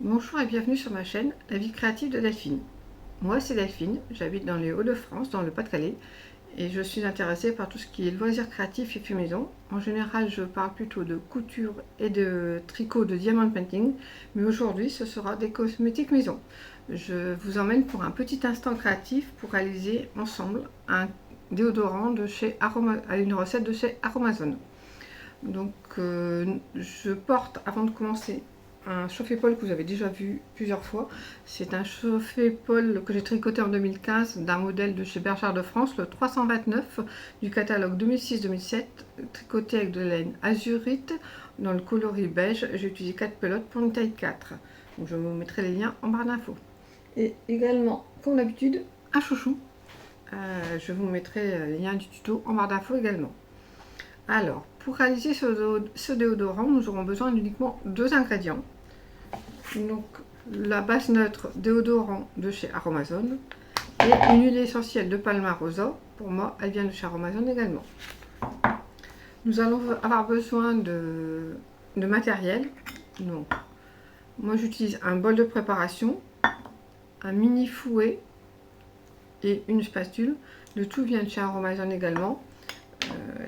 Bonjour et bienvenue sur ma chaîne La vie créative de Delphine. Moi c'est Delphine, j'habite dans les Hauts-de-France, dans le Pas-de-Calais, et je suis intéressée par tout ce qui est loisirs créatifs et fait maison. En général, je parle plutôt de couture et de tricot de diamond painting, mais aujourd'hui ce sera des cosmétiques maison. Je vous emmène pour un petit instant créatif pour réaliser ensemble un déodorant de chez une recette de chez Aromazone. Donc je porte, avant de commencer, un chauffe-épaule que vous avez déjà vu plusieurs fois. C'est un chauffe-épaule que j'ai tricoté en 2015 d'un modèle de chez Bergère de France, le 329 du catalogue 2006-2007, tricoté avec de la laine azurite dans le coloris beige. J'ai utilisé 4 pelotes pour une taille 4. Donc je vous mettrai les liens en barre d'infos. Et également, comme d'habitude, un chouchou. Je vous mettrai les liens du tuto en barre d'infos également. Alors, pour réaliser ce déodorant, nous aurons besoin d'uniquement 2 ingrédients. Donc, la base neutre déodorant de chez Aromazone et une huile essentielle de Palmarosa. Pour moi, elle vient de chez Aromazone également. Nous allons avoir besoin de matériel. Donc, moi j'utilise un bol de préparation, un mini fouet et une spatule. Le tout vient de chez Aromazone également.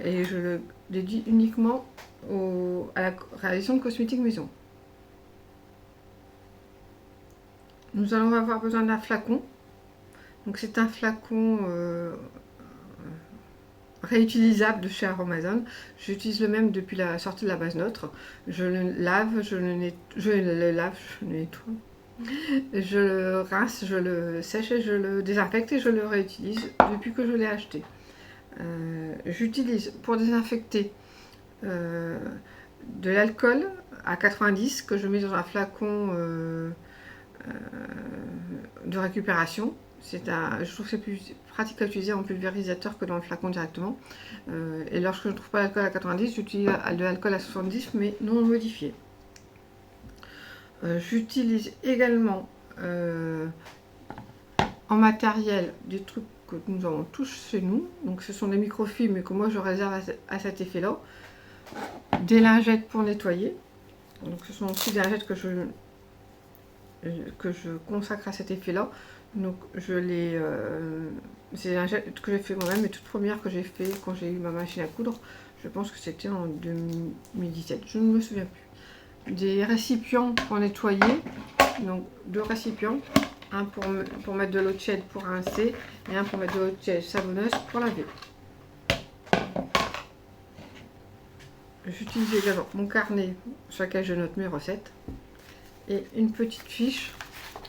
Et je le dédie uniquement à la réalisation de cosmétiques maison. Nous allons avoir besoin d'un flacon. Donc c'est un flacon réutilisable de chez Aromazone. J'utilise le même depuis la sortie de la base neutre. Je le lave, je le nettoie. Je le rince, je le sèche et je le désinfecte et je le réutilise depuis que je l'ai acheté. J'utilise pour désinfecter de l'alcool à 90 que je mets dans un flacon de récupération. Je trouve que c'est plus pratique à utiliser en pulvérisateur que dans le flacon directement. Et lorsque je ne trouve pas l'alcool à 90, j'utilise de l'alcool à 70 mais non modifié. J'utilise également en matériel des trucs que nous avons tous chez nous. Donc ce sont des microfilms que moi je réserve à cet effet là. Des lingettes pour nettoyer. Donc ce sont aussi des lingettes que je consacre à cet effet là. Donc c'est des lingettes que j'ai fait moi-même, les toutes premières que j'ai fait quand j'ai eu ma machine à coudre. Je pense que c'était en 2017, je ne me souviens plus. Des récipients pour nettoyer, donc 2 récipients, un pour mettre de l'eau tiède pour rincer et un pour mettre de l'eau tiède savonneuse pour laver. J'utilise également mon carnet sur lequel je note mes recettes et une petite fiche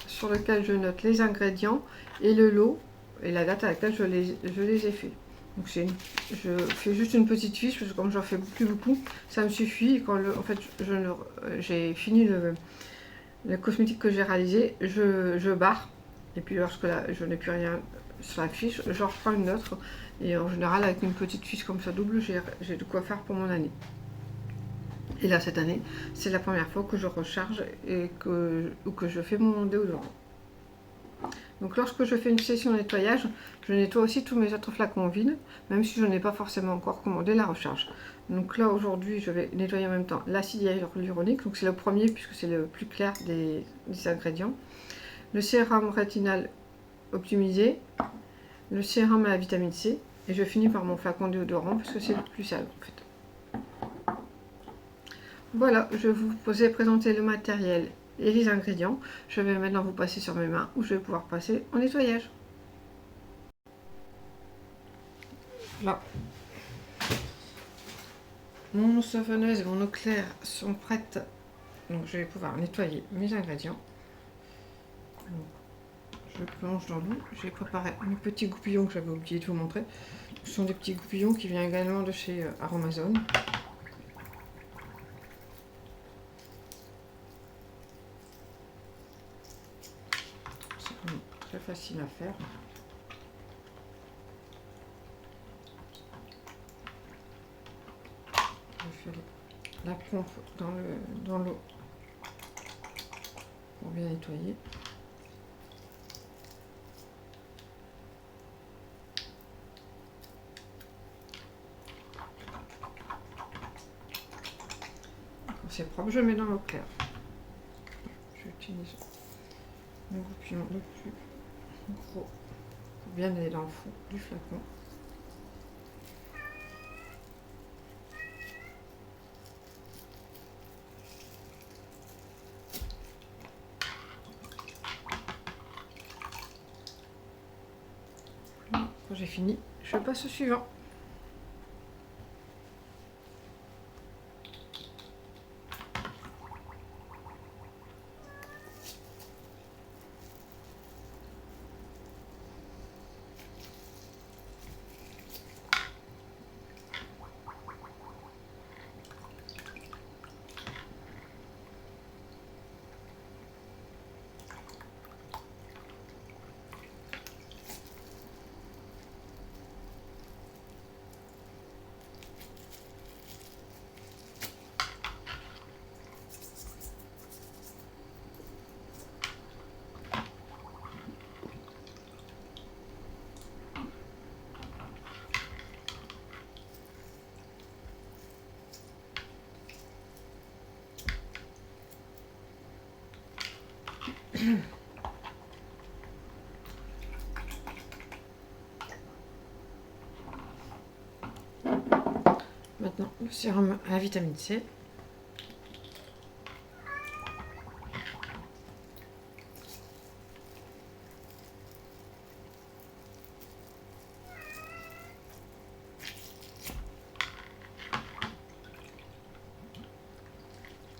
sur laquelle je note les ingrédients et le lot et la date à laquelle je les ai faits. Donc je fais juste une petite fiche parce que comme j'en fais plus beaucoup, ça me suffit. Et quand en fait j'ai fini le cosmétique que j'ai réalisé, je barre. Et puis lorsque je n'ai plus rien sur la fiche, je reprends une autre. Et en général, avec une petite fiche comme ça double, j'ai de quoi faire pour mon année. Et là, cette année, c'est la première fois que je recharge et que je fais mon déodorant. Donc lorsque je fais une session de nettoyage, je nettoie aussi tous mes autres flacons vides, même si je n'ai pas forcément encore commandé la recharge. Donc là aujourd'hui, je vais nettoyer en même temps l'acide hyaluronique, donc c'est le premier puisque c'est le plus clair des ingrédients. Le sérum rétinal optimisé, le sérum à la vitamine C, et je finis par mon flacon déodorant parce que c'est le plus sale en fait. Voilà, je vous ai présenté le matériel et les ingrédients. Je vais maintenant vous passer sur mes mains où je vais pouvoir passer au nettoyage. Là, mon eau savonneuse et mon eau claire sont prêtes. Donc je vais pouvoir nettoyer mes ingrédients. Je plonge dans l'eau. J'ai préparé mes petits goupillons que j'avais oublié de vous montrer. Ce sont des petits goupillons qui viennent également de chez Aromazone. C'est très facile à faire. Je fais la pompe dans l'eau pour bien nettoyer. Quand c'est propre, je mets dans l'eau claire. Je j'utilise le goupillon le plus gros pour bien aller dans le fond du flacon. Quand j'ai fini, je passe au suivant. Maintenant, le sérum à la vitamine C.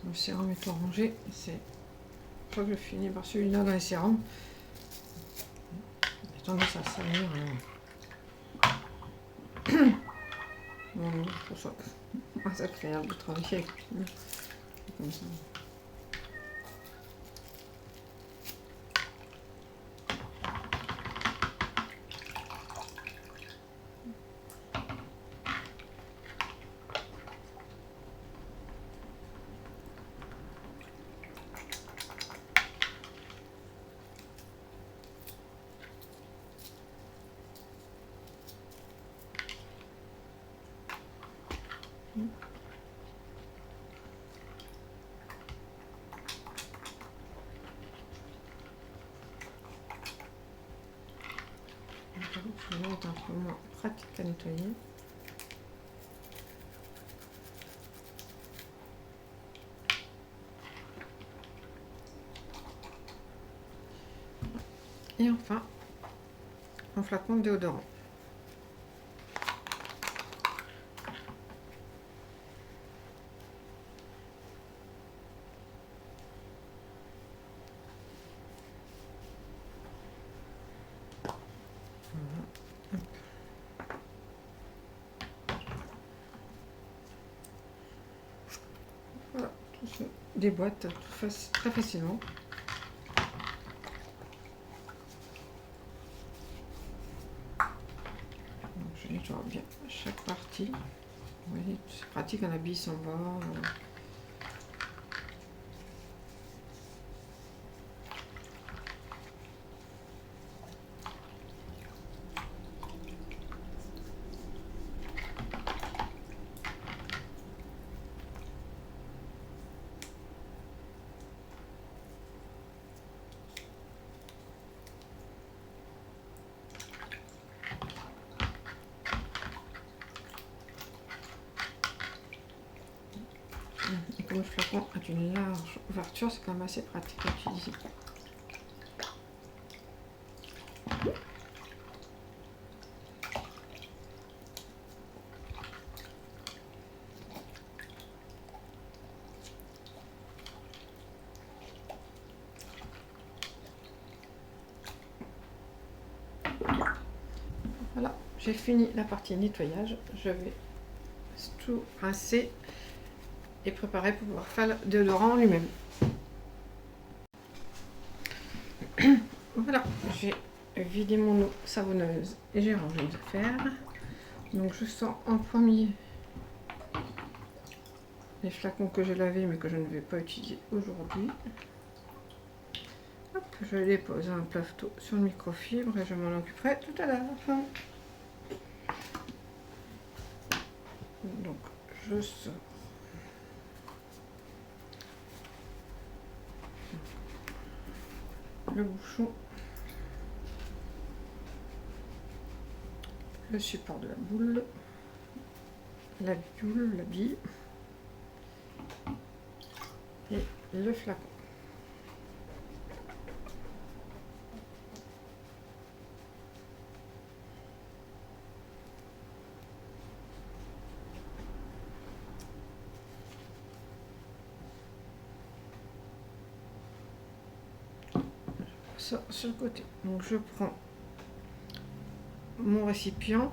Le sérum est orangé. C'est je crois que je finis par celui-là dans les sérums. J'ai tendance à salir. Non, je trouve ça assez agréable de travailler avec lui. Comme ça. Celui-là est un peu moins pratique à nettoyer. Et enfin, un flacon de déodorant. Voilà, tout se déboîte très facilement. Donc, je nettoie bien chaque partie. Vous voyez, c'est pratique, un habit s'en va. Et comme le flacon a une large ouverture, c'est quand même assez pratique à utiliser. Voilà, j'ai fini la partie nettoyage. Je vais tout rincer et préparer pour pouvoir faire le déodorant lui-même. Voilà, j'ai vidé mon eau savonneuse et j'ai rangé mes affaires. Donc je sors en premier les flacons que j'ai lavés mais que je ne vais pas utiliser aujourd'hui. Je les pose un plateau sur le microfibre et je m'en occuperai tout à l'heure. Donc je sors le bouchon, le support de la boule, la bioule, la bille et le flacon. Ça sur le côté. Donc je prends mon récipient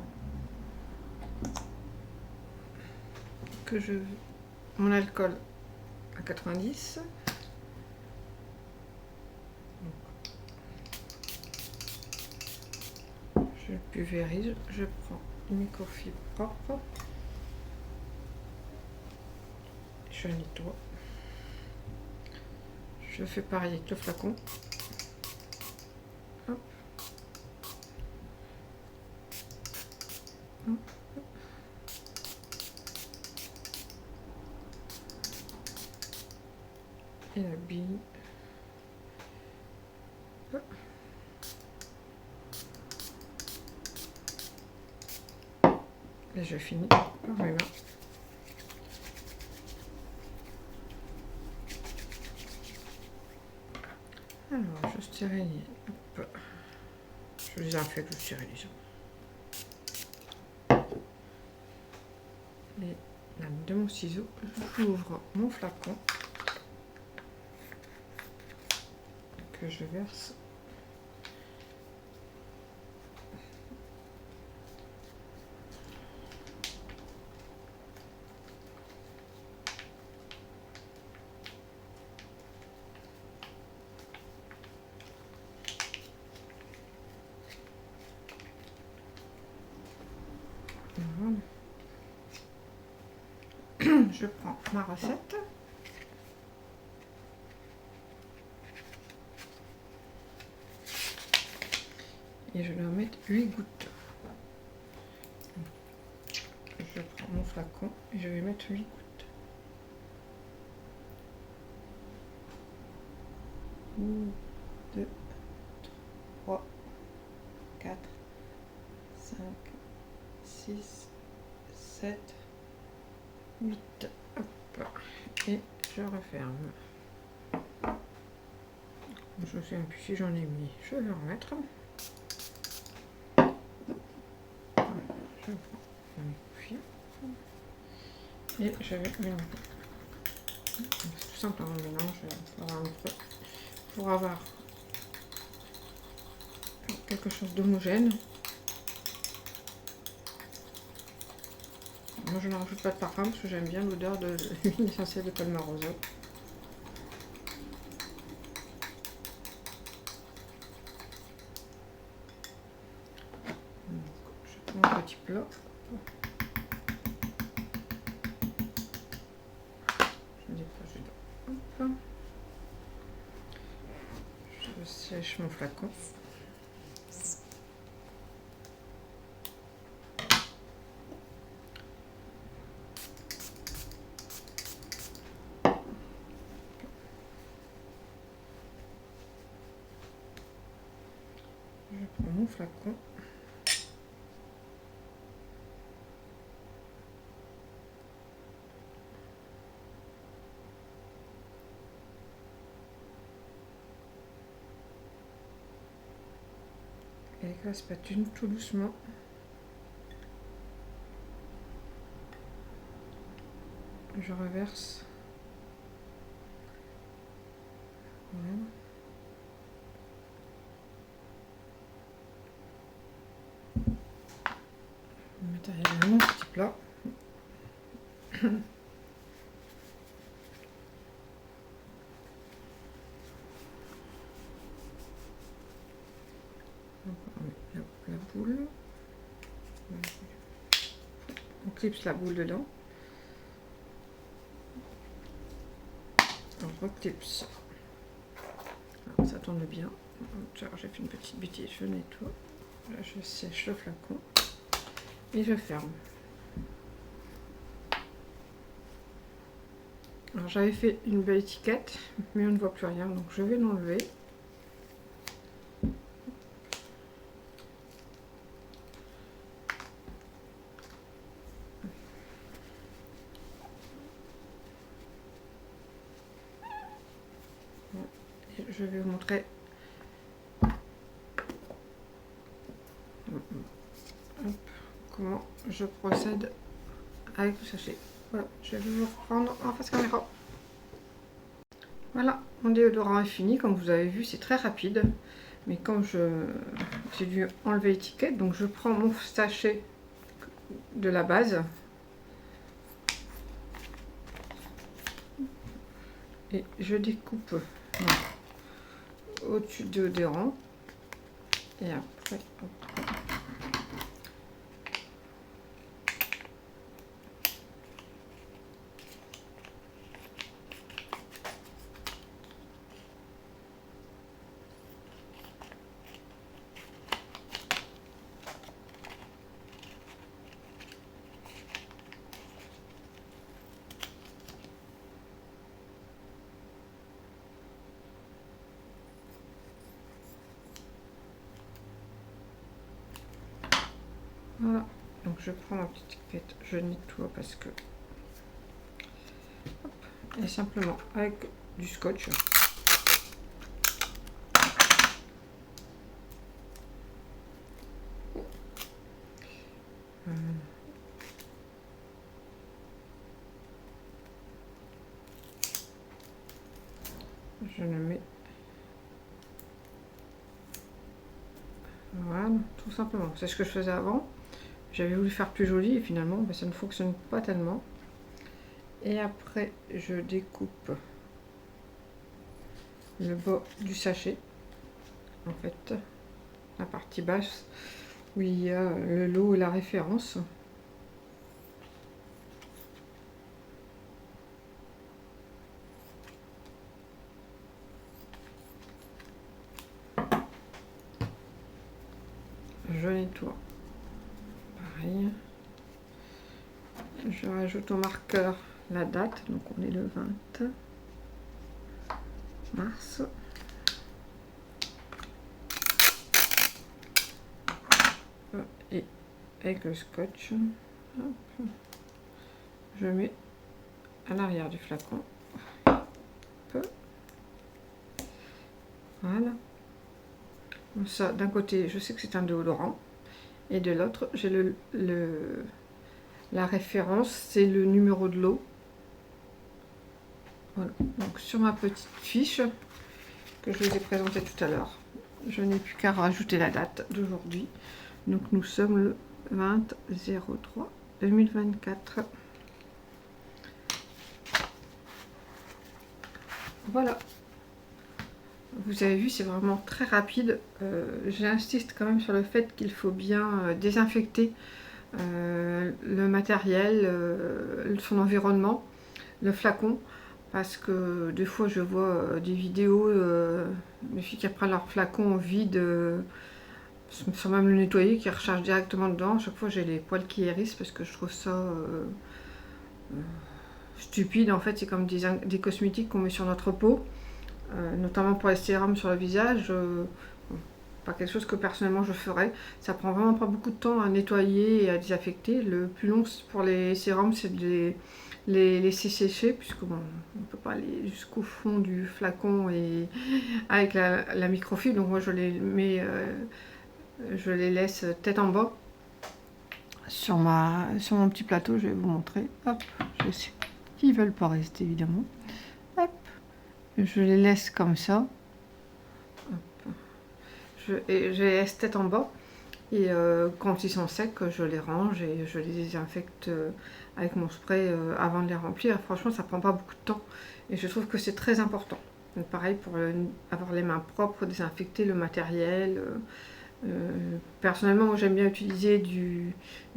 que mon alcool à 90. Je pulvérise, je prends une microfibre propre, je nettoie. Je fais pareil avec le flacon. Hop. Hop. Et la bille. Hop. Et je finis par mes mains. Alors, je stérilise. Hop. Je désinfecte, je stérilise. Et lame de mon ciseau, j'ouvre mon flacon que je verse. Voilà. Je prends ma recette. Et je vais en mettre 8 gouttes. Je prends mon flacon et je vais mettre 8 gouttes. 1, 2, 3, 4, 5, 6, 7, 8. Hop. Et je referme. Je sais un peu si j'en ai mis. Je vais en mettre. Je prends mon microfibre et je vais mélanger. C'est tout simplement un mélange pour avoir quelque chose d'homogène. Moi je ne rajoute pas de parfum parce que j'aime bien l'odeur de l'huile essentielle de Colmar Rosa. Je prends un petit plat. Je dépose dedans. Hop. Je sèche mon flacon. Je prends mon flacon. Et avec la spatule, tout doucement. Je reverse. Voilà. Je vais mettre derrière mon petit plat. La boule. On clipse la boule dedans. On reclipse. Alors, ça tourne bien. J'ai fait une petite bêtise, je nettoie. Là, je sèche le flacon et je ferme. Alors j'avais fait une belle étiquette, mais on ne voit plus rien, donc je vais l'enlever. je vais vous montrer comment je procède avec le sachet. Voilà, je vais vous reprendre en face caméra. Voilà, mon déodorant est fini. Comme vous avez vu, c'est très rapide. Mais comme j'ai dû enlever l'étiquette, donc je prends mon sachet de la base et je découpe au-dessus du déodorant. Et après, hop. Voilà, donc je prends ma petite étiquette, je nettoie parce que... Hop, et simplement avec du scotch. Je le mets... Voilà, tout simplement. C'est ce que je faisais avant. J'avais voulu faire plus joli et finalement ben, ça ne fonctionne pas tellement. Et après je découpe le bas du sachet, en fait la partie basse où il y a le lot et la référence. Je nettoie pareil. Je rajoute au marqueur la date, donc on est le 20 mars. Et avec le scotch, hop, je mets à l'arrière du flacon. Hop. Voilà. Comme ça, d'un côté, je sais que c'est un déodorant. Et de l'autre, j'ai la référence, c'est le numéro de l'eau. Voilà. Donc sur ma petite fiche que je vous ai présentée tout à l'heure, je n'ai plus qu'à rajouter la date d'aujourd'hui. Donc nous sommes le 20-03-2024. Voilà. Vous avez vu, c'est vraiment très rapide. J'insiste quand même sur le fait qu'il faut bien désinfecter le matériel, son environnement, le flacon. Parce que des fois je vois des vidéos de filles qui prennent leur flacon vide sans même le nettoyer, qui rechargent directement dedans. À chaque fois j'ai les poils qui hérissent parce que je trouve ça stupide. En fait c'est comme des cosmétiques qu'on met sur notre peau. Notamment pour les sérums sur le visage, pas quelque chose que personnellement je ferais. Ça prend vraiment pas beaucoup de temps à nettoyer et à désinfecter. Le plus long pour les sérums, c'est de les laisser sécher, puisque bon, on ne peut pas aller jusqu'au fond du flacon et avec la microfibre. Donc moi je les mets, je les laisse tête en bas sur mon petit plateau. Je vais vous montrer. Hop, je sais qu'ils veulent pas rester évidemment. Hop. Je les laisse comme ça. Je les laisse tête en bas. Et quand ils sont secs, je les range et je les désinfecte avec mon spray avant de les remplir. Franchement, ça prend pas beaucoup de temps. Et je trouve que c'est très important. Donc, pareil, pour avoir les mains propres, désinfecter le matériel. Personnellement, moi j'aime bien utiliser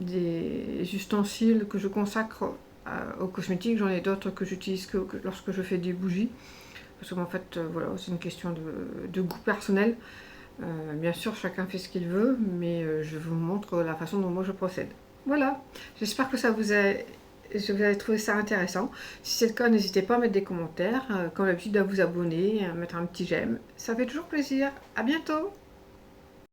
des ustensiles que je consacre aux cosmétiques. J'en ai d'autres que j'utilise que lorsque je fais des bougies. Parce qu'en fait, voilà, c'est une question de goût personnel. Bien sûr, chacun fait ce qu'il veut, mais je vous montre la façon dont moi je procède. Voilà, j'espère que je vous avez trouvé ça intéressant. Si c'est le cas, n'hésitez pas à mettre des commentaires, comme d'habitude à vous abonner, à mettre un petit j'aime. Ça fait toujours plaisir. À bientôt!